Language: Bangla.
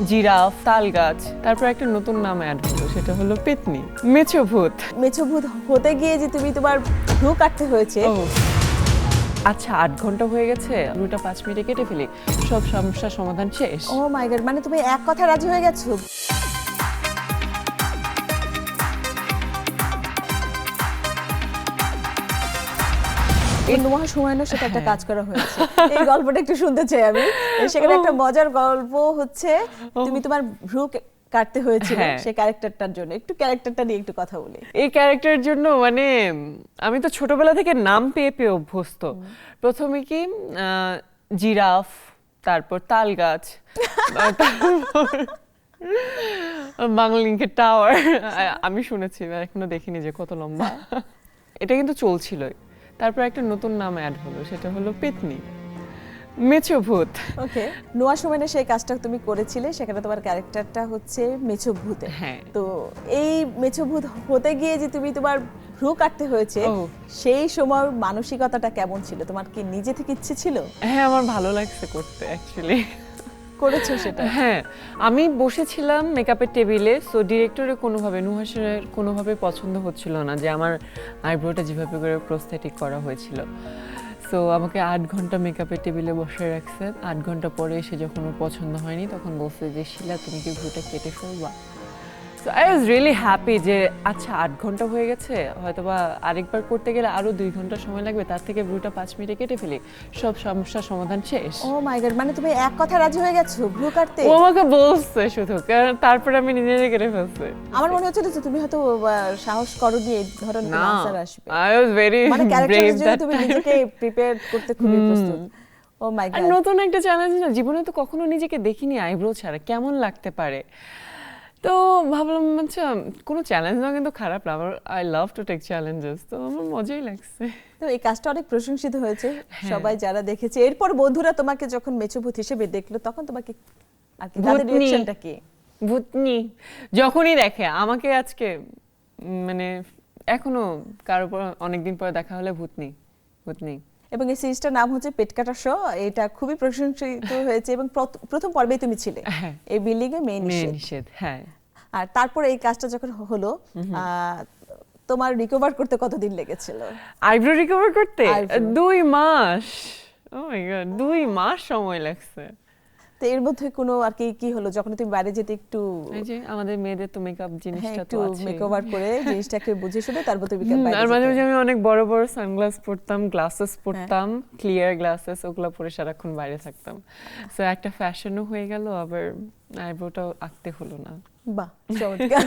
জিরাফ, তাল গাছ, তারপর একটা নতুন নাম অ্যাড হলো, সেটা হলো পেতনি, মেছো ভূত। মেছো ভূত হতে গিয়ে যে তুমি তোমার ভ্রু কাটতে হয়েছে, ও আচ্ছা, 8 ঘন্টা হয়ে গেছে, 2টা 5 মিনিটে কেটে ফেলি, সব সমস্যার সমাধান শেষ। ও মাই গড, মানে তুমি এক কথা রাজি হয়ে গেছো? নোহা সুমাইনের সাথে একটা কাজ করা হয়েছে, এই গল্পটা একটু শুনতে চাই আমি। সেখানে একটা মজার গল্প হচ্ছে, তুমি তোমার ভ্রু কাটতে হয়েছিল হ্যাঁ। সেই ক্যারেক্টারটার জন্য। একটু ক্যারেক্টারটা নিয়ে একটু কথা বলি। এই ক্যারেক্টারের জন্য মানে আমি তো ছোটবেলা থেকে নাম পেয়ে পেয়ে অভ্যস্ত। প্রথমে কি জিরাফ, তারপর তাল গাছ, তারপর বাংলিংকের টাওয়ার। আমি শুনেছি, এখনো দেখিনি যে কত লম্বা। এটা কিন্তু চলছিলই। তারপর একটা নতুন নাম অ্যাড হলো, সেটা হলো পেতনি, মেছো ভূত। ওকে, নোয়া সুমাইনের সেই কাজটা তুমি করেছিলে, সেখানে তোমার ক্যারেক্টারটা হচ্ছে মেছো ভূতে। হ্যাঁ। তো এই মেছো ভূত হতে গিয়ে যে তুমি তোমার ভ্রু কাটতে হয়েছে, ও। সেই সময় মানসিকতাটা কেমন ছিল? তোমার কি নিজে থেকে ইচ্ছে ছিল? হ্যাঁ, আমার ভালো লাগছে করতে অ্যাকচুয়ালি। করেছো সেটা? হ্যাঁ, আমি বসেছিলাম মেকআপের টেবিলে, সো ডিরেক্টরের কোনোভাবে, নুহাসের কোনোভাবে পছন্দ হচ্ছিল না যে আমার আইব্রোটা যেভাবে করে প্রস্থেটিক করা হয়েছিল। সো আমাকে 8 ঘন্টা মেকআপের টেবিলে বসে রাখছে। 8 ঘন্টা পরে এসে যখন ওর পছন্দ হয়নি, তখন বলছে যে শিলা, তুমি কি ভ্রুটা কেটে ফেলবা? So I was really happy যে আচ্ছা 8 ঘন্টা হয়ে গেছে, হয়তোবা আরেকবার করতে গেলে আরো 2 ঘন্টা সময় লাগবে, তার থেকে ভ্রুটা 5 মিনিটে কেটে ফেলি, সব সমস্যার সমাধান শেষ। ও মাই গড, মানে তুমি এক কথা রাজি হয়ে গেছো ভ্রু কাটতে? ও আমাকে বলছে শুধু, কারণ তারপরে আমি নিজে কেটে ফেলছি। আমার মনে হচ্ছিল যে তুমি হয়তো সাহস করনি এই ধরনের না, আনসার আসবে। আই ওয়াজ ভেরি মানে ক্যারেক্টারের ব্রেভ জন্য দ্যাট তুমি নিজেকে প্রিপেয়ার করতে খুবই প্রস্তুত। ও মাই আর গড। নতুন একটা চ্যালেঞ্জ না, জীবনে তো কখনো নিজেকে দেখিনি আইব্রো ছাড়া, কেমন লাগতে পারে। তো ভাবলাম আচ্ছা, কোনো চ্যালেঞ্জ না কিন্তু খারাপ না, আমার I love to take challenges, তো আমার মজাই লাগছে। তো এই কাজটা অনেক প্রশংসিত হয়েছে সবাই যারা দেখেছে। এরপর বন্ধুরা তোমাকে যখন মেছো ভূত হিসেবে দেখলো, তখন তোমাকে আর কি তাদের ভূতনি। রিঅ্যাকশনটা কি? ভূতনি যখনই দেখে আমাকে, আজকে মানে এখনো কারো পর অনেকদিন পরে দেখা হলে ভূতনি ভূতনি। এবং এই সিরিজটার নাম হচ্ছে পেটকাটা শো। এটা খুবই প্রশংসিত হয়েছে এবং প্রথম পর্বেই তুমি ছিলে হ্যাঁ। এই বিল্ডিং এ মেইন মেয়ে নিষেধ। নিষেধ, হ্যাঁ। আর তারপরে এই কাজটা যখন হলো, তোমার রিকভার করতে কতদিন লেগেছিল? আইব্রো রিকভার করতে Eyebrow। 2 মাস। ও মাই গড, 2 মাস সময় লাগছে। তো এর মধ্যে কোনো আর কি কি হলো যখন তুমি বাইরে যেতে একটু? এই যে আমাদের মেয়েদের তো মেকআপ হ্যাঁ, জিনিসটা একটু তো আছে। মেকওভার করে জিনিসটাকে বুঝে শুনে তারপর তুমি বাইরে আর মাঝে যেতে। মাঝে আমি অনেক বড় বড় সানগ্লাস পরতাম, গ্লাসেস পরতাম, ক্লিয়ার গ্লাসেস, ওগুলো পরে সারাক্ষণ বাইরে থাকতাম। সো একটা ফ্যাশনও হয়ে গেল, আবার আইব্রোটাও আঁকতে হলো না। বাহ, চমৎকার।